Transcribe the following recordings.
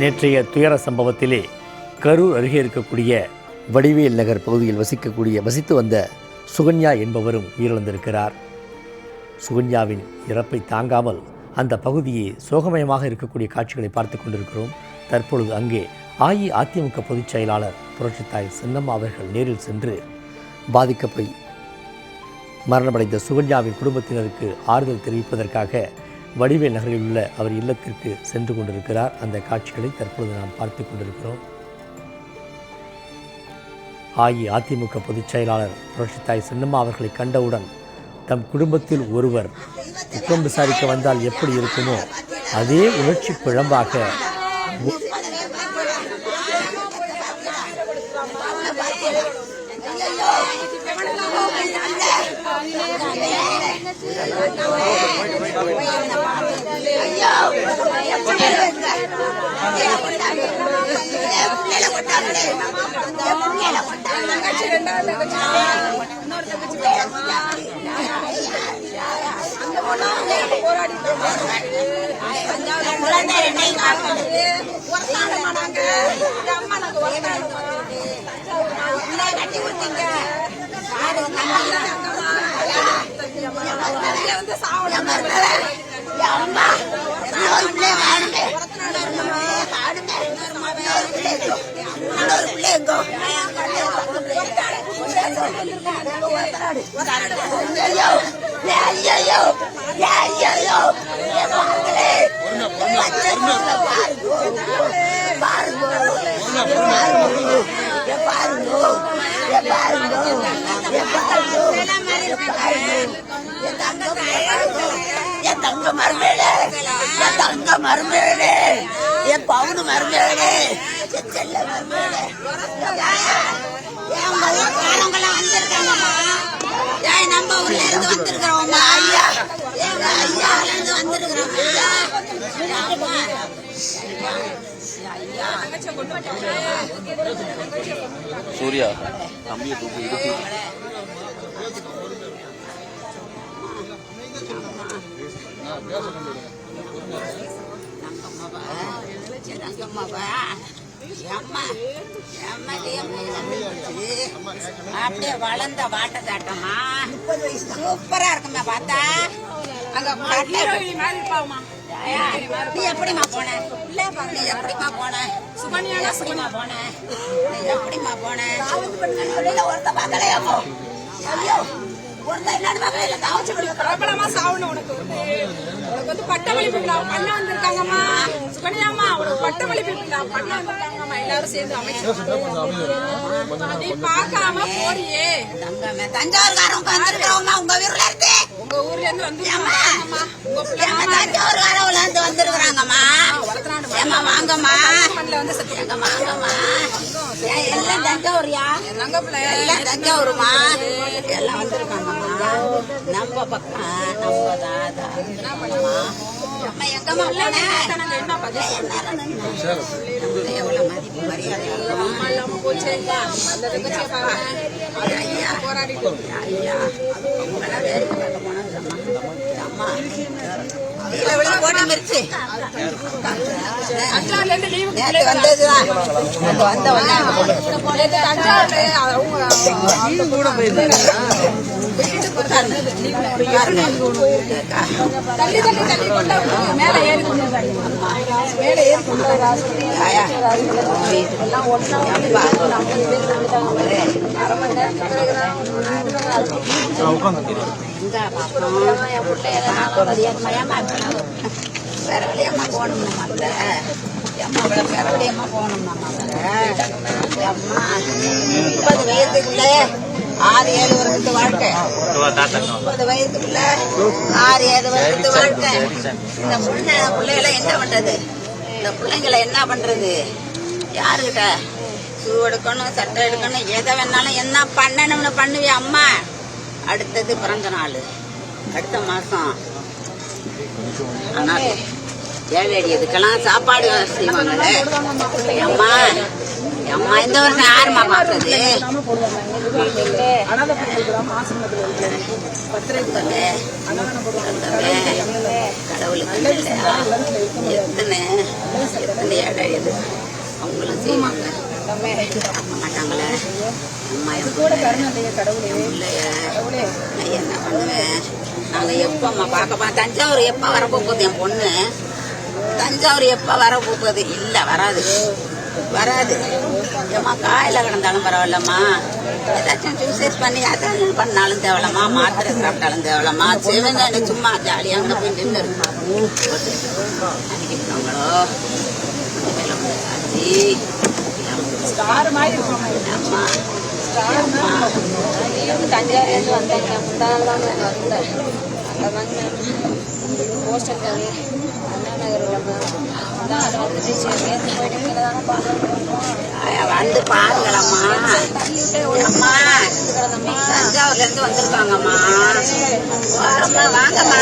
நேற்றைய துயர சம்பவத்திலே கரூர் அருகே இருக்கக்கூடிய வடிவேல் நகர் பகுதியில் வசித்து வந்த சுகன்யா என்பவரும் உயிரிழந்திருக்கிறார். சுகன்யாவின் இறப்பை தாங்காமல் அந்த பகுதியை சோகமயமாக இருக்கக்கூடிய காட்சிகளை பார்த்து கொண்டிருக்கிறோம். தற்பொழுது அங்கே அஇஅதிமுக பொதுச் செயலாளர் புரட்சித்தாய் சின்னம்மா அவர்கள் நேரில் சென்று பாதிக்கப்பை மரணமடைந்த சுகன்யாவின் குடும்பத்தினருக்கு ஆறுதல் தெரிவிப்பதற்காக வடிவேல் நகரில் உள்ள அவர் இல்லத்திற்கு சென்று கொண்டிருக்கிறார். அந்த காட்சிகளை தற்பொழுது நாம் பார்த்து கொண்டிருக்கிறோம். அஇஅதிமுக பொதுச் செயலாளர் புரட்சித்தாய் சின்னம்மா அவர்களை கண்டவுடன் தம் குடும்பத்தில் ஒருவர் குற்றம் விசாரிக்க வந்தால் எப்படி இருக்குமோ அதே உணர்ச்சி பிழம்பாக பவுனு மருமேடு செல்ல மருமேடு நம்ம ஊர்ல இருந்து வந்திருக்கிறோம். ஐயா இருந்து வந்திருக்கிறோம். சூர்யா தம்பியை தூக்கி அப்படியே வளர்ந்த வாட்ட தாட்டமா சூப்பரா இருக்குமா பார்த்தா. அங்க நீ எப்படிமா போன? நீ எப்படிமா போன? சுகன்யா எப்படிமா போன? நீ எப்படிமா போன? ஒருத்த பார்க்கலையா? பிரபலமா சாவணும். உனக்கு வந்து பட்டமளிப்பு விழா பண்ண வந்திருக்காங்கம்மா. சுகன்யாம்மா உனக்கு பட்டமளிப்பு விழா பண்ண வந்திருக்காங்கம்மா. எல்லாரும் சேர்ந்து அமைச்சு பார்க்காம போறியே. தஞ்சாவூர்காரங்க வந்திருக்கிறோம்மா. உங்க ஊர்ல இருந்து உங்க ஊர்ல இருந்து வந்து தஞ்சாவூர்காரவுல இருந்து வந்திருக்கிறாங்கம்மா. வாங்கம்மா வாங்கம்மா. எல்லாம் தஞ்சாவூர்யா? எல்லாம் தஞ்சாவூருமா. எல்லாம் வந்திருக்காங்கம்மா. நம்ம பக்கம் நம்ம தாத்தா நம்ம எங்கம்மா போன? எவ்வளவு மதிப்பு மரியாதை போராடிட்டு ஐயா போட்டு மிரிச்சு வந்ததுதான் மேல ஏறி வேற வழியம்மா போகணும். அம்மா வேற வழியம்மா போகணும். அம்மா 30 வயதுக்குள்ள 6-7 வருஷத்து வாழ்க்கை. 30 வயதுக்குள்ள 6-7 வருஷத்து வாழ்க்கை. இந்த பிள்ளைகளை என்ன பண்றது? இந்த பிள்ளைங்களை என்ன பண்றது? யாருக்கிட்ட ஷூ எடுக்கணும், சட்டை எடுக்கணும், எதை வேணாலும் என்ன பண்ணணும்னு பண்ணுவியா அம்மா? அடுத்தது பிறந்த நாள் அடுத்த மாசம். ஆனால் ஏழை இதுக்கெல்லாம் சாப்பாடு செய்வாங்கல்ல. அம்மா அம்மா இந்த வருஷம் யாருமா பார்த்தது? கடவுளுக்கு எத்தனை ஏழை அவங்களும் செய்வாங்க மாட்டாங்களே அம்மா கூட கருணை இல்லையே கடவுளே. இல்லையா நான் என்ன பண்ணுவேன்? நாங்கள் எப்போம்மா பார்க்கப்பா தஞ்சாவூர் எப்போ வர போகுது என் பொண்ணு? தஞ்சாவூர் எப்போ வர போகுது? இல்லை வராது ஏம்மா காயில் கிடந்தாலும் பரவாயில்லம்மா, ஏதாச்சும் சூசைஸ் பண்ணி அதான் பண்ணாலும் தேவலம்மா, மாத்திரை சாப்பிட்டாலும் தேவலம்மா, சிவங்க சும்மா ஜாலியாக அங்கே போய் நின்று அன்னைக்கிட்டாங்களோ ஸ்டார் மாதிரி இருப்பாங்க. அம்மா தஞ்சாவூர்லேருந்து வந்தாங்க. முந்தானெல்லாம் வந்தேன். அங்கே வந்து போஸ்டர் கவி அண்ணா நகர் தான் அதை வந்துட்டு நேற்று போயிட்டு இங்கே தானே வந்து பாருங்களம்மா. அம்மா தஞ்சாவூர்ல இருந்து வந்திருக்காங்கம்மா. வரம்மா வாங்கம்மா.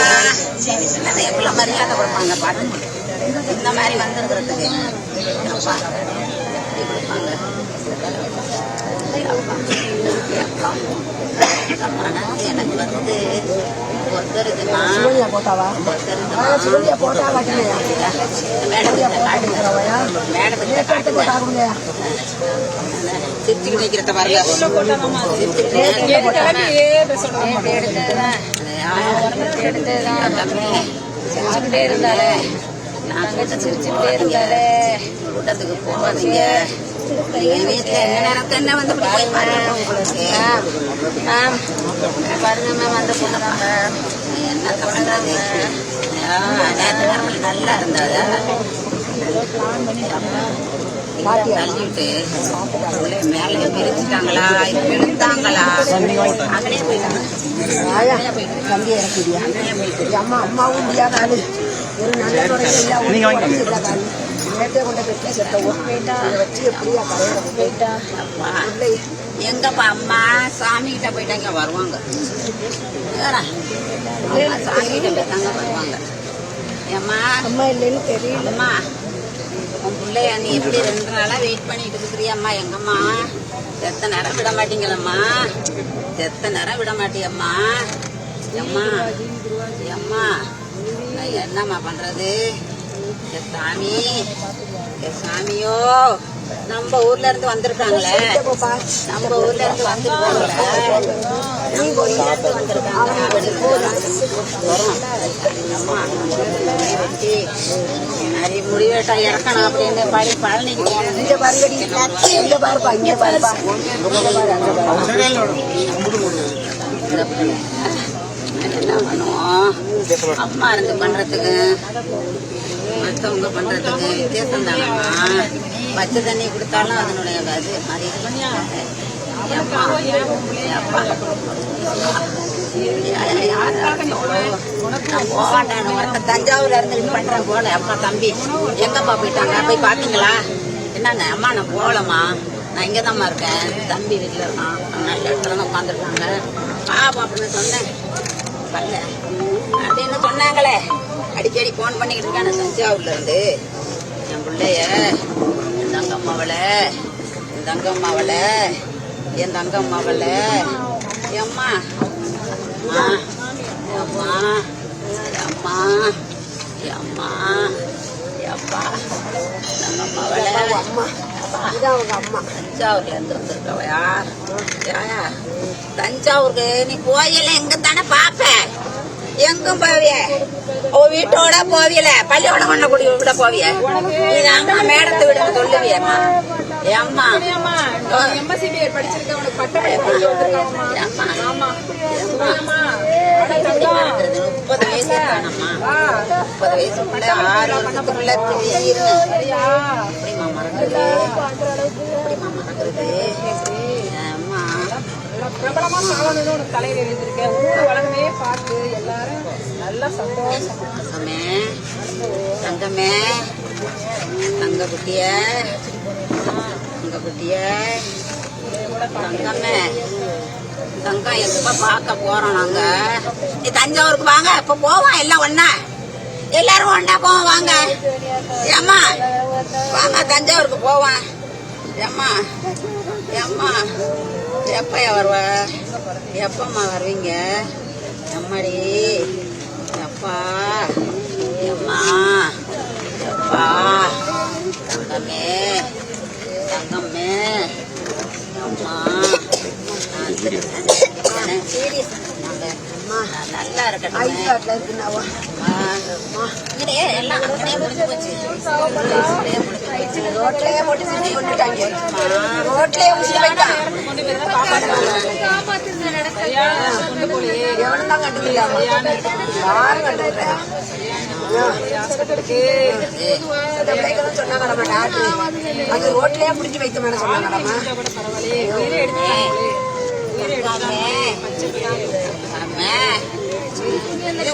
எவ்வளோ மரியாதை கொடுப்பாங்க பாருங்க. இந்த மாதிரி வந்துருக்கிறதுக்கு கொடுப்பாங்க. எனக்கு வந்து ஒருத்தருதுமா சிரிச்சுக்கிட்டு நிற்கிறத பாருங்க. சிரிச்சுக்கிட்டே இருந்தாலே நாங்கள் சிரிச்சுக்கிட்டே இருந்தாலே கூட்டத்துக்கு போகாதீங்க. வீட்டில் என்ன நேரத்தை என்ன வந்து போய் பாருங்க. மேம் பாருங்க மேம் அந்த பொண்ணு தான் மேம். என்ன பண்ணுறது? நேற்று நேரம் நல்லா இருந்தாரு. தள்ளிவிட்டு மேலே பிரிச்சுட்டாங்களா விழுந்தாங்களா? அங்கனே போயிட்டாங்க. அம்மா அம்மாவும் முடியாத ஆளு. ஒரு நல்ல நேற்றே கொண்ட பெட்டி செத்தவும் வச்சு எப்படியா போயிட்டா எங்கப்பா அம்மா சாமி கிட்ட போயிட்டாங்க வருவாங்க. சாமி கிட்ட போயிட்டாங்க வருவாங்க. ஏம்மா அம்மா இல்லைன்னு தெரியல. அம்மா உன் பிள்ளைய நீ எப்படி 2 நாளா வெயிட் பண்ணிட்டு இருக்கிறியம்மா? எங்கம்மா செத்த நேரம் விட மாட்டீங்களம்மா, செத்த நேரம் விட மாட்டியம்மா. அம்மா அம்மா நான் என்னம்மா பண்றது? சாமி சாமியோ நம்ம ஊர்ல இருந்து வந்திருக்காங்களே, நம்ம ஊர்ல இருந்து நிறைய முடிவேட்டா இறக்கணும் அப்படின்னு பழனிக்கு என்ன பண்ணுவோம்? அம்மா இருந்து பண்றதுக்கு மற்றவங்க பண்றதுக்கு வித்தியாசம் தானம்மா. பச்சை தண்ணி கொடுத்தாலும் அதனுடைய அது மாதிரி தஞ்சாவூர்ல இருந்து இது பண்றேன் போல. அப்பா தம்பி எங்கப்பா போயிட்டாங்க? போய் பாத்தீங்களா? என்னங்க அம்மா நான் போகலம்மா, நான் இங்கதாம்மா இருக்கேன். தம்பி வீட்டுல இருக்கான், நல்ல இடத்துல தான் உட்காந்துருக்காங்க. பாப்பா அப்படின்னு சொன்னேன் வரல அப்படின்னு சொன்னாங்களே. அடிக்கடி போன் பண்ணிக்கிட்டு இருக்கானே தஞ்சாவூர்ல இருந்து. என் பிள்ளைய என் தங்கம்மாவளை என் தங்கம்மாவளை என் தங்கம்மாவளை எம்மா அம்மா அம்மா அம்மா அம்மா அப்பா தங்கம்மாவளை தஞ்சாவூர்ல இருந்து வந்திருக்கவ யார்? தஞ்சாவூருக்கு நீ போயல எங்க தானே பாப்ப? எங்கும் போவிய? வீட்டோட போவியல, பள்ளியோட கொண்ட குடி விட போவிய? இது அம்மா மேடத்தை விட சொல்லுவியம்மா. அம்மா எம்எஸ்சிபிஐ படிச்சிருக்க உனக்கு பட்ட 30 வயசு இருக்கானம்மா. 30 வயசுக்குள்ள 6 வருஷத்துக்குள்ள திடீர்னு எப்படிமா மறக்குது? எப்படிமா மறக்குது? அம்மா பிரபலமா சாவணும்னு உனக்கு தலையில எழுதிருக்கேன். ஊர் உலகமே பார்த்து எல்லாரும் நல்லா சந்தோஷமே. தங்கமே தங்க குட்டிய தங்க குட்டிய தங்கமே தங்கம் எப்ப பார்க்க போறோம் நாங்க? நீ தஞ்சாவூருக்கு வாங்க, இப்ப போவோம் எல்லாம் ஒன்னா, எல்லாரும் ஒன்னா போவோம் வாங்க. ஏம்மா வாங்க தஞ்சாவூருக்கு போவோம். ஏம்மா ஏம்மா எப்பயா வருவ? எப்பம்மா வருவீங்க? எம்மாடி எப்பா எம்மா எப்பா தங்கமே தங்கம்மே அம்மா நல்லா இருக்கட்டும். எல்லாம் அப்படியே முடிஞ்சு போச்சு. ரோட்லயே போட்டு சுத்தி கொண்டுட்டாங்க. ரோட்லயே முசி வைத்தான். எவனும் தான் கண்டுக்கலாமா? யாரும் கண்டுக்கிறா? சொன்னாங்களாமா டாக்டர், அது ரோட்லயே பிடிச்சி வைத்த மேல சொன்னாங்களாமா.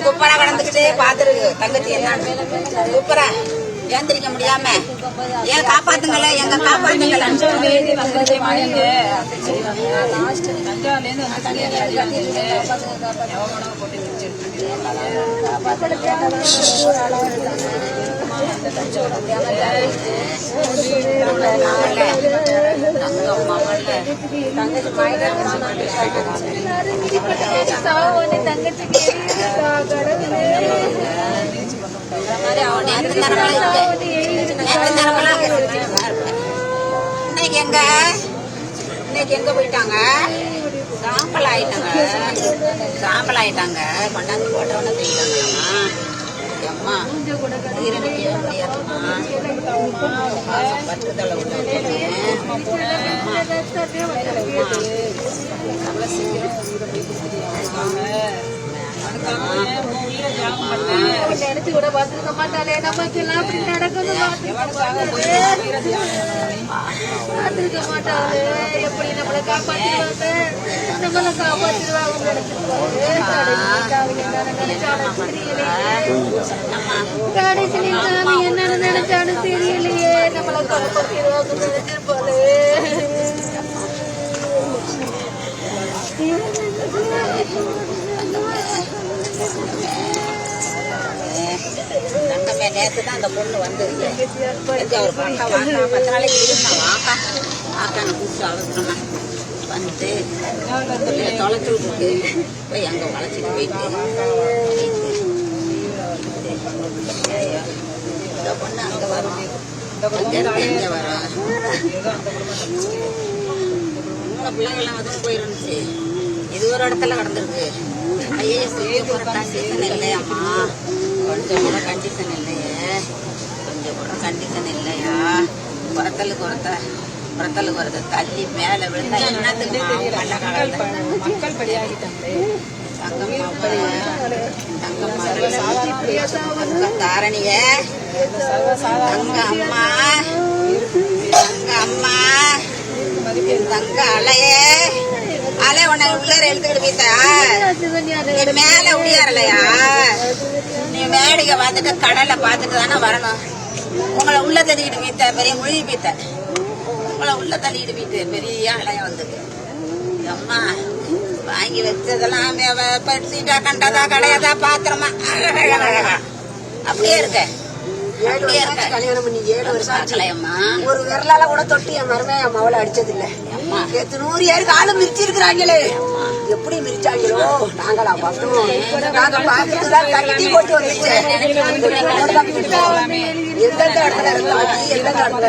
குப்பரா கடந்துக்கிட்டே பாத்துருக்கு தங்கச்சி என்ன குப்பரா ஏந்திரிக்க முடியாம ஏன் காப்பாத்துங்கள எங்க காப்பாத்துங்கள இன்னைக்கு எங்க போயிட்டாங்க? சாம்பல் ஆயிட்டாங்க. கொண்டாந்து போட்டவன தெரியுதாங்கம்மா. அம்மா ஈரடிக்க முடியாதுமா. பற்றுதலை நினைச்சு கூட பார்த்துருக்க மாட்டாளே. நமக்கு எல்லாம் அப்படி நடக்கணும் பார்த்துருக்க மாட்டாளே. எப்படி நம்மளை காப்பாற்றிடுவாங்க, நம்மளை காப்பாற்றிடுவாங்க கடைசியில் சாமி என்னன்னு நினைச்சாலும் தெரியலையே. நம்மளை காப்பாற்றிடுவாங்க நினைச்சிருப்பாளே. தங்கமே நேற்று தான் அந்த பொண்ணு வந்துருக்கு. ஒரு பக்கா வாக்கா 10 நாளைக்கு இருந்தா வாக்கான்னு கூப்பிட்டு அவசரமா வந்துட்டு தொலைச்சு விட்டுருக்கு. போய் அங்கே வளைச்சிட்டு போயிட்டு இந்த பொண்ணு அங்கே வரும், இங்கே வரும். 3 பிள்ளைங்களாம் அதுவும் போயிருந்துச்சு. இது ஒரு இடத்துல நடந்திருக்கு. ஐயா கண்டிஷன் இல்லையாம்மா, கொஞ்சம் கூட கண்டிஷன் இல்லையே, கொஞ்சம் கூட கண்டிஷன் இல்லையா? குறத்தலுக்கு ஒருத்த தள்ளி மேல விழுந்தா என்னத்துக்கு மக்கள் படியாகிட்டாங்களே. தாரணிய தங்க அம்மா தங்க அலைய உன்னை உள்ளார எழுத்துக்கிட்டு போயிட்டா மேல உடையாரலையா? நீ வேடிக்கை பார்த்துட்டு கடலை பார்த்துட்டு தானே வரணும். உங்களை உள்ள தள்ளிக்கிட்டு போயிட்ட பெரிய மொழி போயிட்ட. உங்களை உள்ள தள்ளிக்கிட்டு போயிட்டு பெரிய அலைய வந்து அம்மா வாங்கி வச்சதெல்லாம் பறிச்சுட்டா கண்டதா கடையதா பாத்திரமா அப்படியே இருக்க. கல்யாணம் பண்ணி 7 வருஷம் ஆச்சு. ஒரு விரலால கூட தொட்டு என் மருமையை என் மவளை அடிச்சது இல்ல. 100 ஏருக்கு ஆளு மிரிச்சு இருக்கிறாங்களே. எப்படி மிரிச்சாங்களோ நாங்களா பார்த்தோம். நாங்க பார்த்துதான் கட்டி போட்டு வந்துச்சு. எந்தெந்த இடத்துல இருந்தாங்க, எந்தெந்த இடத்துல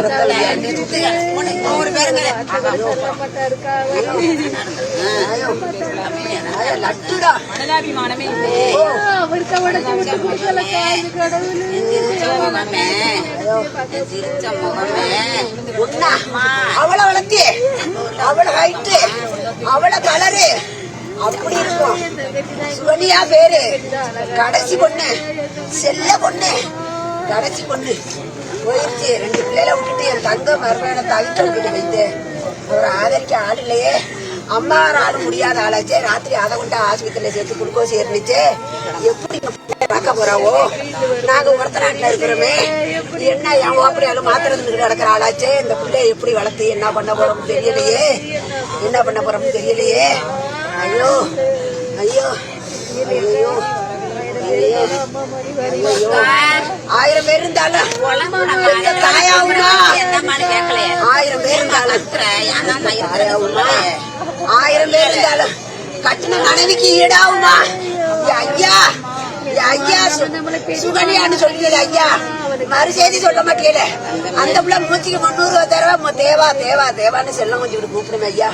லட்டுடா அவளை வளர்த்தி அவளை ஹைட்டு அவளை கலரு அப்படி இருக்கும். சுகன்யா பேரு கடைசி பொண்ணு, செல்ல பொண்ணு, கடைசி பொண்ணு போயிடுச்சு. 2 பிள்ளைல விட்டுட்டு என் தங்க மருமையான தவிட்ட விட்டுட்டு வைத்து ஒரு ஆதரிக்க ஆள் இல்லையே. அம்மா ஆள முடியாத ஆளாச்சே. ராத்திரி அதை கொண்டு ஆஸ்பத்திரியில சேர்த்து குளுக்கோஸ் ஏறிச்சு. எப்படி பார்க்க போறாவோ? நாங்க ஒருத்தராட்டில இருக்கிறோமே. என்ன என் ஓப்படியாலும் மாத்திரத்துக்கு கிடக்கிற ஆளாச்சே. இந்த பிள்ளைய எப்படி வளர்த்து என்ன பண்ண போறோம்னு தெரியலையே. ஐயோ ஐயோ ஐயோ ஐயோ 1000 பேர் இருந்தாலும் 1000 பேர் இருந்தாலும் 1000 பேர் இருந்தாலும் கட்டின மனைவிக்கு ஈடாகுமா? ஐயா ஐயா சுகன்யான்னு சொல்லியது ஐயா மறு செய்தி சொல்ல மாட்டேல. அந்த பிள்ளை மூச்சுக்கு 300 தடவை தேவா தேவா தேவான்னு செல்லம் கொஞ்சம் கூப்பிடுங்க ஐயா.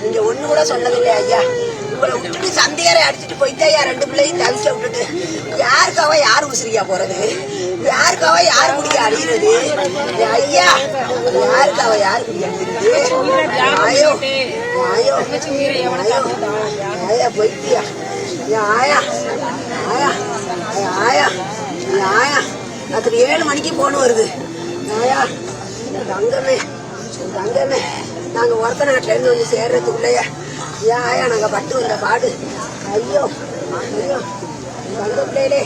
நீங்க ஒண்ணு கூட சொன்னதில்லை ஐயா. உங்களை விட்டுட்டு சந்தையாரை அடிச்சுட்டு போயிட்டாயா 2 பிள்ளையும் தவிக்க விட்டுட்டு. யாருக்காவா யாரு உசிரியா போறது? யாருக்காவா யாரு குடிக்க அழியிறது? ஐயா யாருக்காவா யாரு குடிக்க அழியிறது? ஆயோ ஆயோ ஆயா போயிட்டியா? ஆயா ஆயா ஆயா ஆயா ராத்திரி 7 மணிக்கு போன் வருது. ஆயா தங்கமே தங்கமே நாங்க ஒருத்த நாட்டுல இருந்து வந்து சேர்றதுக்குள்ளயா ஆயா நாங்க பட்டு வந்த பாடு. ஐயோ ஐயோ தங்க பிள்ளையே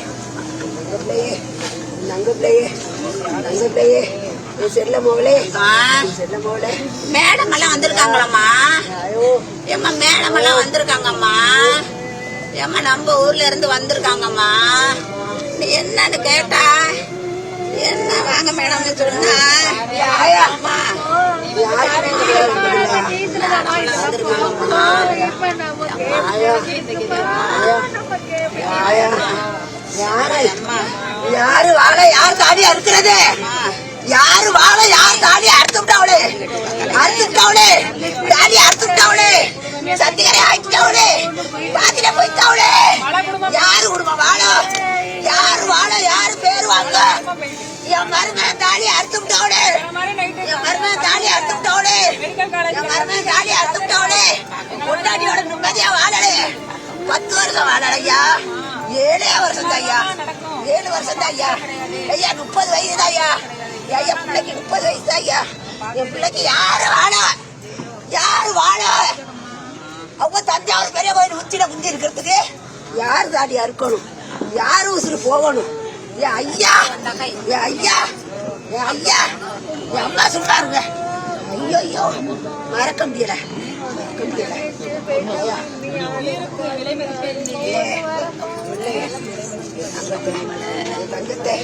தங்க பிள்ளையே தங்க பிள்ளையே தங்க பிள்ளையே செல்ல மோளே செல்ல மோளே. மேடம் எல்லாம் வந்திருக்காங்களம்மா. ஐயோ ஏம்மா மேடம் எல்லாம் வந்திருக்காங்கம்மா. ஏம்மா நம்ம ஊர்ல இருந்து வந்திருக்காங்கம்மா. நீ என்னன்னு கேட்டா என்ன வாங்க மேடம்னு சொன்னா ஆயா அம்மா யாரு வாழை யார் தாடி அறுக்கிறது? யாரு வாழை யார் தாடி அறுத்துட்டாவளே அறுத்துட்டாவளே தாடி அறுத்துட்டாவளே சத்தியரை ஆயிட்டாவளே பாத்திர போயிட்டாவளே. யாரு குடும்பம் வாழோ யாரு வாழோ யாரு பேரு வாங்க? என் மருமகன் தாலி அறுத்துட்டாவளே என் மருமகன் தாலி அறுத்துட்டாவளே என் மருமகன் தாலி அறுத்துட்டாவளே. பொண்டாட்டியோட நிம்மதியா வாழலே 10 வருஷம் வாழலையா. 7 வருஷம் தான் ஐயா 7 வருஷம் தான் ஐயா. ஐயா 30 வயசு தான் ஐயா. ஐயா பிள்ளைக்கு 30 வயசு தான் ஐயா. என் பிள்ளைக்கு யாரு வாழ யாரு வாழ? அவங்க தஞ்சாவூர் பெரிய கோயில் உச்சில குந்தி இருக்கிறதுக்கு யாரு தாடி அறுக்கணும்? யாரு உசுறு போகணும்? என் ஐயா என் ஐயா என் ஐயா என் அம்மா சொல்றாருங்க. ஐயோ ஐயோ மறக்க முடியல மறக்க முடியல. தங்கத்தை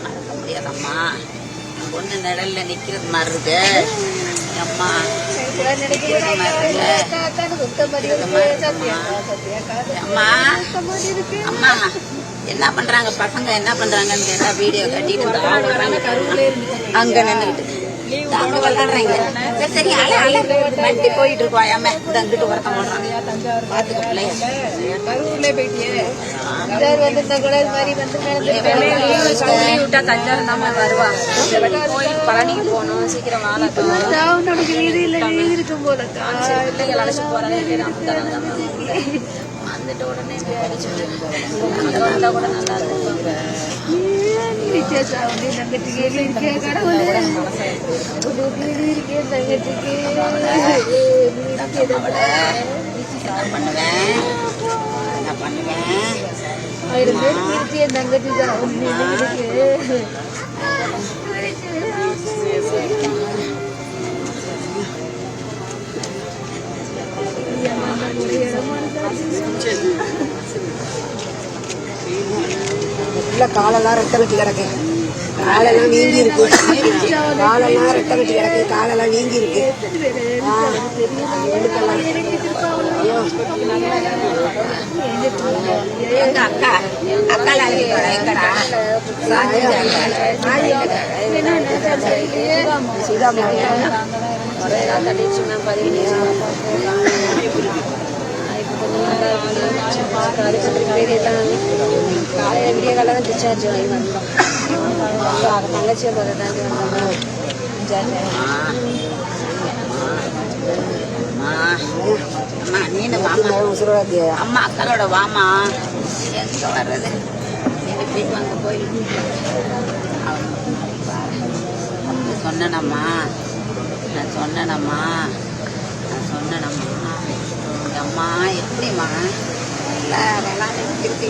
மறக்க முடியாதம்மா. பொண்ணு நிழல்ல நிக்கிறது மாதிரி இருக்கு அம்மா. அம்மா அம்மா என்ன பண்றாங்க பசங்க என்ன பண்றாங்கன்னு கேட்டா வீடியோ கட்டிட்டு அங்க நின்றுட்டு தாங்க விளாடுறாங்க. சரி வண்டி போயிட்டு இருக்கோம் அம்மா தங்கிட்டு ஒருத்தம் போடுறாங்க பாத்துக்க பிள்ளைய. விட்டா தஞ்சாவூர் நம்ம வருவா. கோயிலுக்கு பழனிக்கு போகணும் சீக்கிரம் வாழட்டும். பிள்ளைகள் அழைச்சிட்டு போறாங்க வந்துட்டு உடனே அங்க வந்தா கூட நல்லா இருக்கும். காலெல்லாம் ரெட்டை கட்டி கிடக்கு. காலெல்லாம் வீங்கி இருக்கு. காலெல்லாம் ரெட்டை கட்டி கிடக்கு. காலெல்லாம் வீங்கி இருக்கு. எங்க அக்கா அக்கால எங்கடா காலையில் விடிய காலம் தான் டிஸ்சார்ஜ் வாங்கி வந்தோம். தங்கச்சியை பார்த்து தாண்டி வந்தோம். அம்மா நீனு வாமா அம்மா அக்காலோட வாமா. எங்க வர்றது நீங்க போய் வாங்க கோயிலுக்கு அப்படி சொன்னேனம்மா. நான் சொன்னேனம்மா அம்மா எப்படிம்மா நல்லா விளாண்டு திருப்பி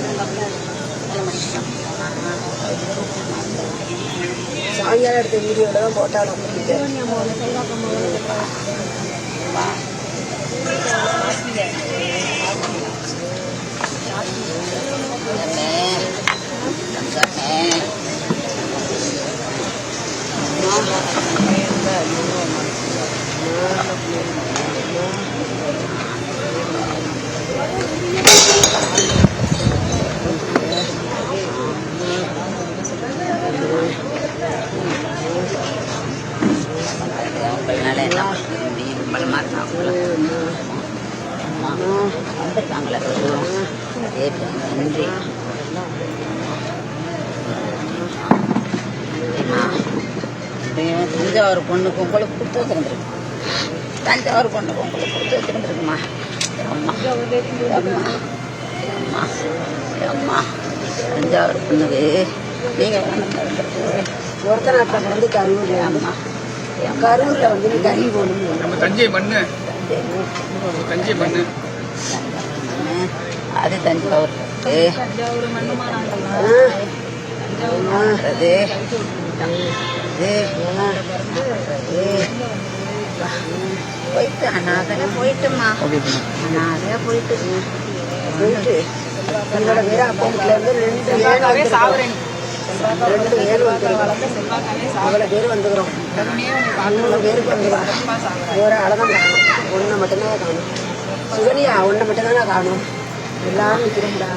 சாயங்காலம் எடுத்த வீடியோல தான் போட்டாலும் வந்துட்டாங்களே நன்றி. தஞ்சாவூர் பொண்ணுக்கு உங்களுக்கு கொடுத்து வச்சுருந்துருக்கு. தஞ்சாவூர் பொண்ணுக்கு உங்களுக்கு கொடுத்து வச்சுருந்துருக்குமா. அம்மா அம்மா அம்மா அம்மா தஞ்சாவூர் பொண்ணுக்கு நீங்கள் ஒருத்தநாட்டில் வந்து கரூர் அம்மா கரூரில் வந்து கறி போகணும். நம்ம தஞ்சை மண்ணு தஞ்சை மண்ணு அது தஞ்சாவூர் போயிட்டு அனாதையா போயிட்டுமா அனாதையா போயிட்டு என்னோட பேர் அக்கௌண்ட்ல இருந்து 2 ஏழு வந்துருக்கோம். அவ்வளோ பேர் வந்துக்கிறோம். 3 பேருக்கு வந்துக்கிறோம். ஒரு ஆளை தான் காணும். ஒன்றை மட்டும்தான் காணும். சுகன்யா ஒன்றை மட்டும்தான் காணும். எல்லாரும் நிற்கிறோம்டா.